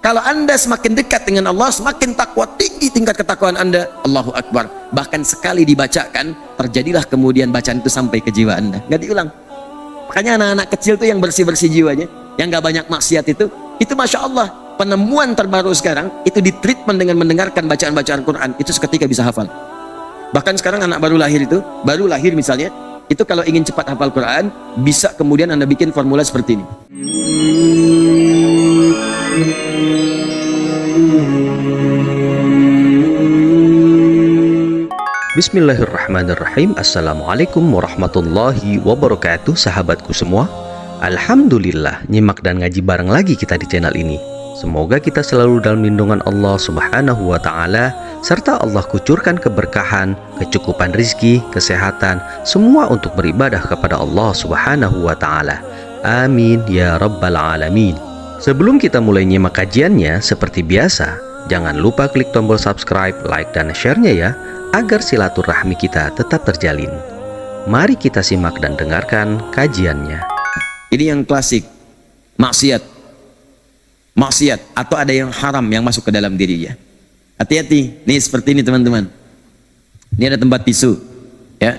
Kalau Anda semakin dekat dengan Allah, semakin takwa, tinggi tingkat ketakwaan Anda. Allahu Akbar. Bahkan sekali dibacakan, terjadilah kemudian bacaan itu sampai ke jiwa Anda, nggak diulang. Makanya anak-anak kecil tuh yang bersih-bersih jiwanya, yang nggak banyak maksiat itu Masya Allah, penemuan terbaru sekarang, itu di treatment dengan mendengarkan bacaan-bacaan Quran, itu seketika bisa hafal. Bahkan sekarang anak baru lahir misalnya, itu kalau ingin cepat hafal Quran, bisa kemudian Anda bikin formula seperti ini. Bismillahirrahmanirrahim. Assalamualaikum warahmatullahi wabarakatuh, sahabatku semua. Alhamdulillah, nyimak dan ngaji bareng lagi kita di channel ini. Semoga kita selalu dalam lindungan Allah Subhanahu wa Ta'ala, serta Allah kucurkan keberkahan, kecukupan rizki, kesehatan, semua untuk beribadah kepada Allah Subhanahu wa Ta'ala. Amin ya Rabbal Alamin. Sebelum kita mulai nyimak kajiannya, seperti biasa, jangan lupa klik tombol subscribe, like, dan share-nya ya, agar silaturahmi kita tetap terjalin. Mari kita simak dan dengarkan kajiannya. Ini yang klasik, maksiat atau ada yang haram yang masuk ke dalam dirinya. Hati-hati, nih seperti ini teman-teman. Ini ada tempat tisu, ya.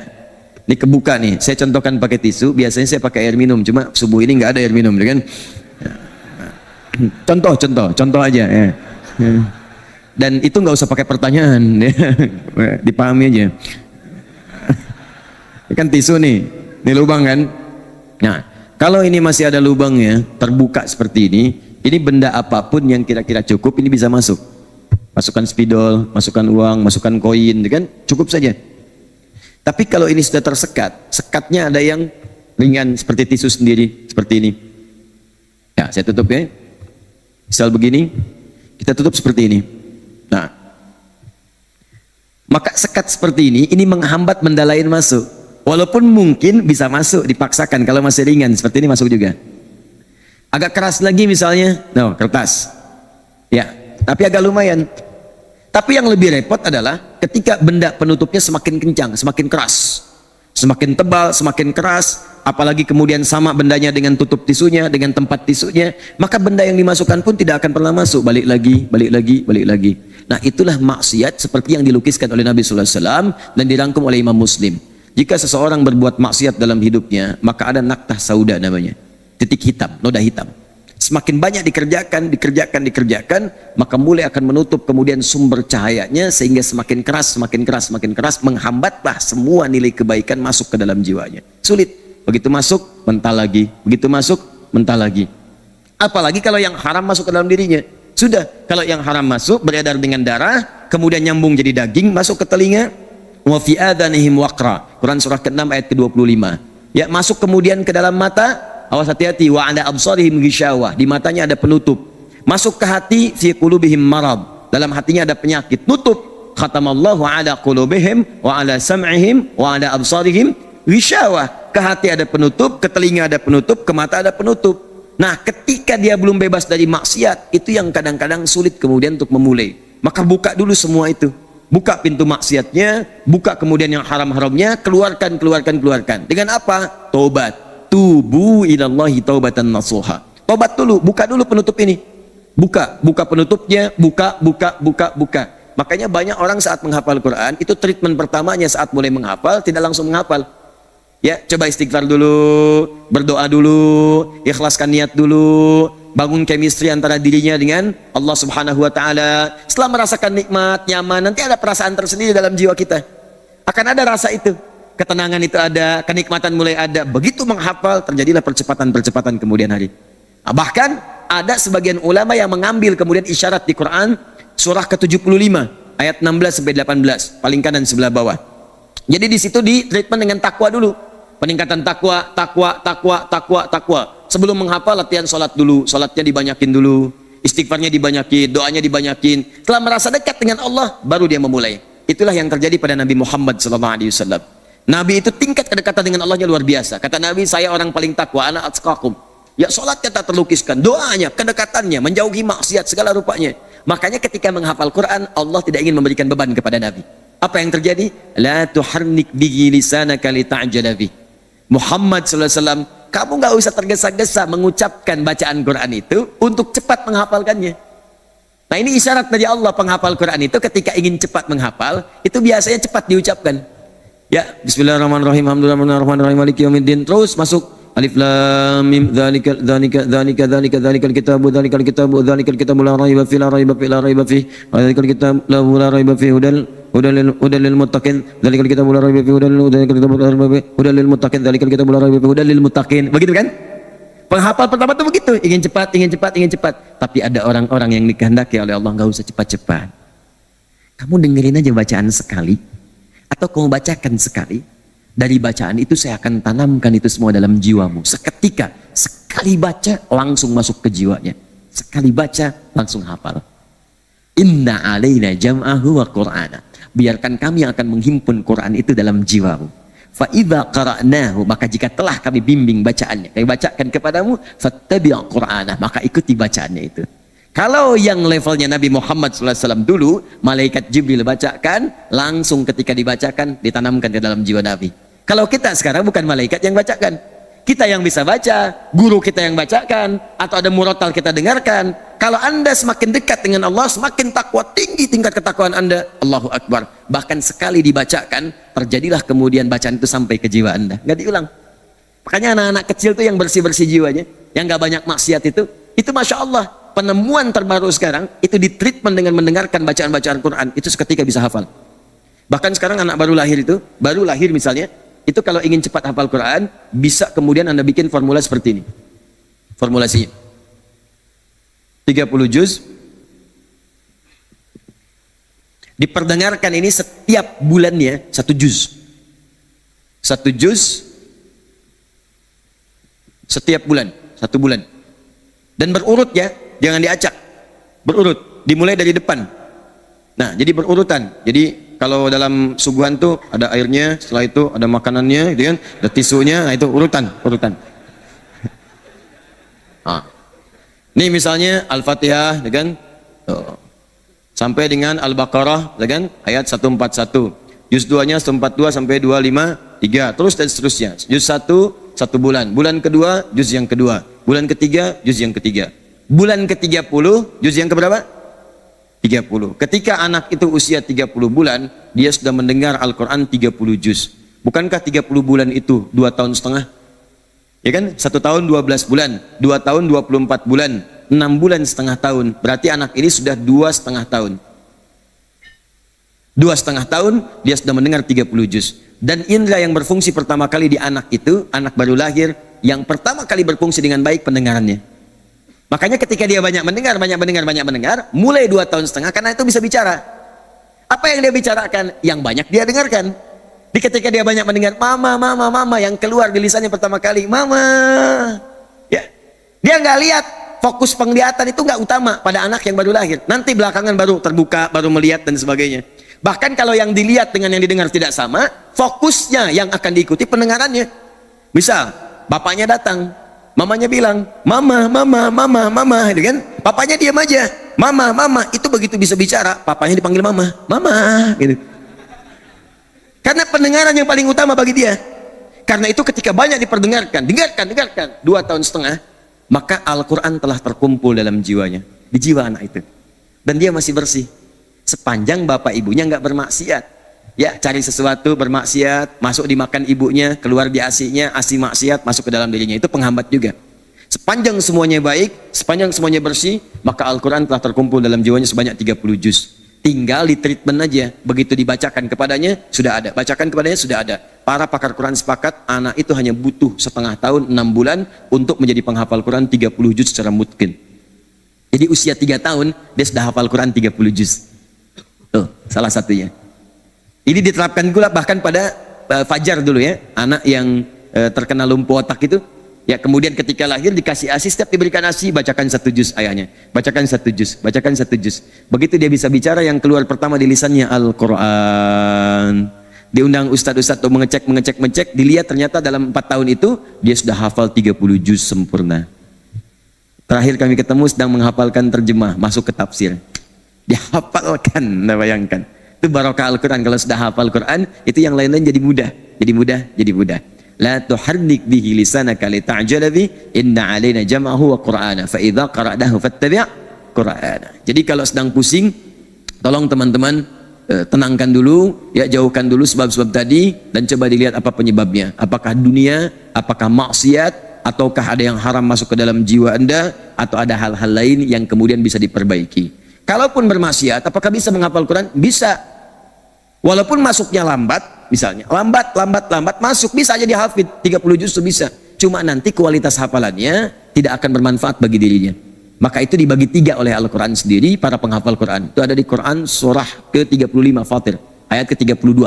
Ini kebuka nih. Saya contohkan pakai tisu. Biasanya saya pakai air minum, cuma subuh ini nggak ada air minum, kan? Contoh aja. Ya. Dan itu nggak usah pakai pertanyaan, ya. Dipahami aja. Ini kan tisu nih, ini lubang kan? Nah, kalau ini masih ada lubangnya, terbuka seperti ini benda apapun yang kira-kira cukup, ini bisa masuk. Masukkan spidol, masukkan uang, masukkan koin, kan? Cukup saja. Tapi kalau ini sudah tersekat, sekatnya ada yang ringan seperti tisu sendiri, seperti ini. Ya, saya tutup ya. Misal begini, kita tutup seperti ini. Nah, maka sekat seperti ini menghambat benda lain masuk. Walaupun mungkin bisa masuk, dipaksakan. Kalau masih ringan seperti ini masuk juga. Agak keras lagi misalnya, kertas. Ya, tapi agak lumayan. Tapi yang lebih repot adalah ketika benda penutupnya semakin kencang, semakin keras, semakin tebal, semakin keras, apalagi kemudian sama bendanya dengan tutup tisunya, dengan tempat tisunya, maka benda yang dimasukkan pun tidak akan pernah masuk. Balik lagi. Nah, itulah maksiat seperti yang dilukiskan oleh Nabi Sallallahu Alaihi Wasallam dan dirangkum oleh Imam Muslim. Jika seseorang berbuat maksiat dalam hidupnya, maka ada naktah sauda namanya, titik hitam, noda hitam. Semakin banyak dikerjakan, maka mulai akan menutup kemudian sumber cahayanya, sehingga semakin keras, menghambatlah semua nilai kebaikan masuk ke dalam jiwanya. Sulit. Begitu masuk, mentah lagi. Begitu masuk, mentah lagi. Apalagi kalau yang haram masuk ke dalam dirinya. Sudah, kalau yang haram masuk, beredar dengan darah, kemudian nyambung jadi daging, masuk ke telinga, wa fi adhanihim waqra. Quran surah ke-6 ayat ke-25. Ya, masuk kemudian ke dalam mata, awas hati-hati, wa ala absarihim ghishawah, di matanya ada penutup. Masuk ke hati, fi qulubihim marad, dalam hatinya ada penyakit, nutup. Khatamallahu ala qulubihim wa ala sam'ihim wa ala absarihim ghishawah. Ke hati ada penutup, ke telinga ada penutup, ke mata ada penutup. Nah, ketika dia belum bebas dari maksiat, itu yang kadang-kadang sulit kemudian untuk memulai. Maka buka dulu semua itu. Buka pintu maksiatnya, buka kemudian yang haram-haramnya, keluarkan. Dengan apa? Tobat. Tubu ilallahi taubatan nasuha. Tobat dulu, buka dulu penutup ini. Buka penutupnya, buka. Makanya banyak orang saat menghafal Quran, itu treatment pertamanya saat mulai menghafal, tidak langsung menghafal. Ya, coba istighfar dulu, berdoa dulu, ikhlaskan niat dulu, bangun chemistry antara dirinya dengan Allah Subhanahu wa Ta'ala. Setelah merasakan nikmat, nyaman, nanti ada perasaan tersendiri dalam jiwa kita. Akan ada rasa itu, ketenangan itu ada, kenikmatan mulai ada. Begitu menghafal, terjadilah percepatan kemudian hari. Nah, bahkan ada sebagian ulama yang mengambil kemudian isyarat di Quran surah ke-75 ayat 16 sampai 18, paling kanan sebelah bawah. Jadi di situ di treatment dengan takwa dulu. Peningkatan takwa. Sebelum menghafal, latihan sholat dulu, sholatnya dibanyakin dulu, istighfarnya dibanyakin, doanya dibanyakin. Setelah merasa dekat dengan Allah, baru dia memulai. Itulah yang terjadi pada Nabi Muhammad SAW. Nabi itu tingkat kedekatan dengan Allahnya luar biasa. Kata Nabi, saya orang paling takwa, ana atqakum. Ya, sholatnya tak terlukiskan, doanya, kedekatannya, menjauhi maksiat segala rupanya. Makanya ketika menghafal Quran, Allah tidak ingin memberikan beban kepada Nabi. Apa yang terjadi? La tuharnik bihi lisanaka lita'jala bih. Muhammad SAW, kamu nggak usah tergesa-gesa mengucapkan bacaan Quran itu untuk cepat menghafalkannya. Nah ini isyarat dari Allah, penghafal Quran itu ketika ingin cepat menghafal, itu biasanya cepat diucapkan. Ya, bismillahirrahmanirrahim, alhamdulillahirrahmanirrahim, maliki yaumiddin. Terus masuk alif lam mim, dzalikal kitabu la raiba fi la raiba fi, dzalikal kitabu la raiba fi hudan lil muttaqin, dzalikal kitabu la raiba fi hudan lil muttaqin, dzalikal kitabu la raiba fi hudan lil muttaqin. Begitu kan? Penghafal pertama itu begitu, ingin cepat, ingin cepat, ingin cepat. Tapi ada orang-orang yang dikehendaki oleh Allah, nggak usah cepat-cepat. Kamu dengerin aja bacaan sekali, atau kamu bacakan sekali. Dari bacaan itu saya akan tanamkan itu semua dalam jiwamu. Seketika, sekali baca langsung masuk ke jiwanya. Sekali baca langsung hafal. Inna alaina jam'ahu wa qur'ana. Biarkan kami yang akan menghimpun Quran itu dalam jiwamu. Fa'idha qara'nahu, maka jika telah kami bimbing bacaannya, kami bacakan kepadamu, fattabi' Qur'anah, maka ikuti bacaannya itu. Kalau yang levelnya Nabi Muhammad SAW dulu, malaikat Jibril bacakan, langsung ketika dibacakan, ditanamkan ke dalam jiwa Nabi. Kalau kita sekarang bukan malaikat yang bacakan, kita yang bisa baca, guru kita yang bacakan, atau ada murotal kita dengarkan. Kalau Anda semakin dekat dengan Allah, semakin takwa, tinggi tingkat ketakwaan Anda. Allahu Akbar. Bahkan sekali dibacakan, terjadilah kemudian bacaan itu sampai ke jiwa Anda. Nggak diulang. Makanya anak-anak kecil itu yang bersih-bersih jiwanya, yang nggak banyak maksiat itu Masya Allah, penemuan terbaru sekarang, itu ditreatment dengan mendengarkan bacaan-bacaan Quran, itu seketika bisa hafal. Bahkan sekarang anak baru lahir misalnya, itu kalau ingin cepat hafal Quran, bisa kemudian Anda bikin formula seperti ini. Formulasinya 30 juz, diperdengarkan ini setiap bulannya 1 juz. 1 juz setiap bulan, 1 bulan. Dan berurut ya, jangan diacak. Berurut, dimulai dari depan. Nah, jadi berurutan. Jadi kalau dalam suguhan tuh ada airnya, setelah itu ada makanannya, gitu kan, ada tisunya, nah itu urutan. Nah. Ini misalnya Al-Fatihah, gitu kan, sampai dengan Al-Baqarah, gitu kan, ayat 141. Juz 2-nya 142 sampai 253, terus dan seterusnya. Juz 1 bulan. Bulan kedua, juz yang kedua. Bulan ketiga, juz yang ketiga. Bulan ke-30, juz yang keberapa? 30. Ketika anak itu usia 30 bulan, dia sudah mendengar Al-Quran 30 juz. Bukankah 30 bulan itu 2 tahun setengah? Ya kan? 1 tahun 12 bulan, 2 tahun 24 bulan, 6 bulan setengah tahun. Berarti anak ini sudah 2,5 tahun. 2,5 tahun, dia sudah mendengar 30 juz. Dan indera yang berfungsi pertama kali di anak itu, anak baru lahir, yang pertama kali berfungsi dengan baik pendengarannya. Makanya ketika dia banyak mendengar, mulai 2,5 tahun, karena itu bisa bicara. Apa yang dia bicarakan? Yang banyak dia dengarkan. Di ketika dia banyak mendengar, mama, yang keluar di lisannya pertama kali, mama. Ya, dia nggak lihat, fokus penglihatan itu nggak utama pada anak yang baru lahir. Nanti belakangan baru terbuka, baru melihat dan sebagainya. Bahkan kalau yang dilihat dengan yang didengar tidak sama, fokusnya yang akan diikuti pendengarannya. Misal, bapaknya datang, mamanya bilang, mama, gitu kan? Papanya diam aja, mama, itu begitu bisa bicara, papanya dipanggil mama, gitu. Karena pendengaran yang paling utama bagi dia. Karena itu ketika banyak diperdengarkan, dengarkan, 2,5 tahun, maka Al-Quran telah terkumpul dalam jiwanya, di jiwa anak itu. Dan dia masih bersih. Sepanjang bapak ibunya nggak bermaksiat. Ya, cari sesuatu bermaksiat, masuk dimakan ibunya, keluar di asinya, asi maksiat, masuk ke dalam dirinya. Itu penghambat juga. Sepanjang semuanya baik, sepanjang semuanya bersih, maka Al-Quran telah terkumpul dalam jiwanya sebanyak 30 juz. Tinggal di treatment aja. Begitu dibacakan kepadanya, sudah ada. Bacakan kepadanya, sudah ada. Para pakar Quran sepakat, anak itu hanya butuh 1,5 tahun, 6 bulan, untuk menjadi penghafal Quran 30 juz secara mungkin. Jadi usia 3 tahun, dia sudah hafal Quran 30 juz. Tuh, salah satunya. Ini diterapkan pula bahkan pada Fajar dulu ya, anak yang terkena lumpuh otak itu. Ya, kemudian ketika lahir dikasih ASI, setiap diberikan ASI bacakan 1 juz ayahnya, bacakan 1 juz, bacakan 1 juz. Begitu dia bisa bicara, yang keluar pertama di lisannya Al-Quran. Diundang ustadz-ustadz untuk mengecek, dilihat ternyata dalam 4 tahun itu dia sudah hafal 30 juz sempurna. Terakhir kami ketemu sedang menghafalkan terjemah, masuk ke tafsir. Dihafalkan, Anda bayangkan. Itu barokah Al-Quran. Kalau sudah hafal Quran, itu yang lain-lain jadi mudah. La tuharrik bihi lisanaka lita'jala bi inna alaina jam'ahu wa qur'ana fa idza qara'nahu fattabi' Qur'an. Jadi kalau sedang pusing, tolong teman-teman tenangkan dulu, ya, jauhkan dulu sebab-sebab tadi dan coba dilihat apa penyebabnya. Apakah dunia, apakah maksiat, ataukah ada yang haram masuk ke dalam jiwa Anda, atau ada hal-hal lain yang kemudian bisa diperbaiki. Kalaupun bermaksiat, apakah bisa menghafal Quran? Bisa. Walaupun masuknya lambat, misalnya lambat masuk, bisa aja dihafid 30 juz itu bisa. Cuma nanti kualitas hafalannya tidak akan bermanfaat bagi dirinya. Maka itu dibagi 3 oleh Al-Quran sendiri, para penghafal Quran. Itu ada di Quran surah ke-35 Fatir, ayat ke-32,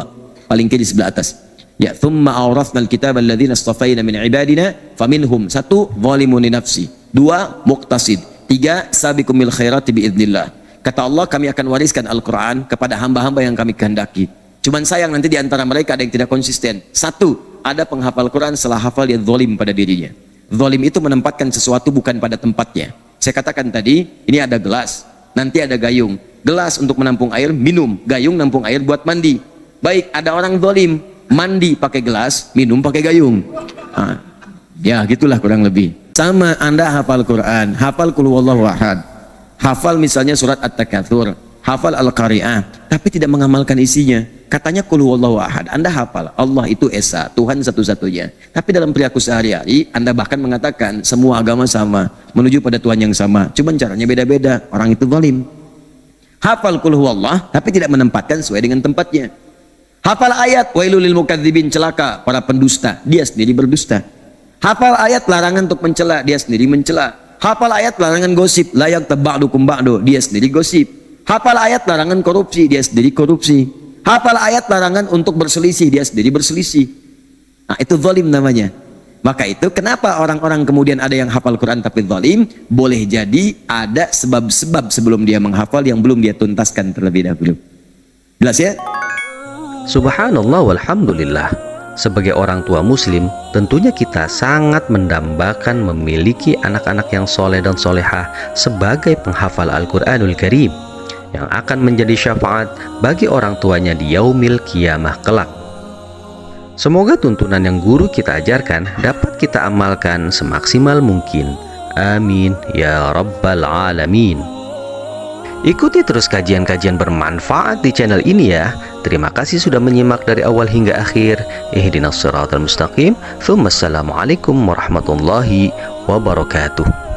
paling kiri sebelah atas. Ya, thumma awrathna al-kitaba alladhina astafayna min ibadina faminhum 1 zalimun li nafsi, 2 muqtasid, 3 sabiqum bil khairati biidznillah. Kata Allah, kami akan wariskan Al-Quran kepada hamba-hamba yang kami kehendaki. Cuman sayang nanti di antara mereka ada yang tidak konsisten. 1, ada penghafal Quran setelah hafal dia zalim pada dirinya. Zalim itu menempatkan sesuatu bukan pada tempatnya. Saya katakan tadi, ini ada gelas, nanti ada gayung. Gelas untuk menampung air, minum. Gayung nampung air buat mandi. Baik, ada orang zalim, mandi pakai gelas, minum pakai gayung. Ya, gitulah kurang lebih. Sama Anda hafal Quran, hafal Qul huwallahu ahad, hafal misalnya surat At-Takatsur, hafal Al-Qari'ah, tapi tidak mengamalkan isinya. Katanya Qul huwallahu ahad, Anda hafal Allah itu Esa, Tuhan satu-satunya, tapi dalam perilaku sehari-hari Anda bahkan mengatakan semua agama sama, menuju pada Tuhan yang sama, cuman caranya beda-beda. Orang itu zalim. Hafal Qul huwallah tapi tidak menempatkan sesuai dengan tempatnya. Hafal ayat wailul lil mukadzibin, celaka para pendusta, dia sendiri berdusta. Hafal ayat larangan untuk mencela, dia sendiri mencela. Hafal ayat larangan gosip, layak taba'dukum ba'du, dia sendiri gosip. Hafal ayat larangan korupsi, dia sendiri korupsi. Hafal ayat larangan untuk berselisih, dia sendiri berselisih. Nah, itu zalim namanya. Maka itu kenapa orang-orang kemudian ada yang hafal Quran tapi zalim? Boleh jadi ada sebab-sebab sebelum dia menghafal yang belum dia tuntaskan terlebih dahulu. Jelas ya? Subhanallah walhamdulillah. Sebagai orang tua muslim, tentunya kita sangat mendambakan memiliki anak-anak yang soleh dan solehah sebagai penghafal Al-Quranul Karim, yang akan menjadi syafaat bagi orang tuanya di yaumil kiamah kelak. Semoga tuntunan yang guru kita ajarkan dapat kita amalkan semaksimal mungkin. Amin ya rabbal alamin. Ikuti terus kajian-kajian bermanfaat di channel ini ya. Terima kasih sudah menyimak dari awal hingga akhir. Ihdinas siratal mustaqim. Assalamualaikum warahmatullahi wabarakatuh.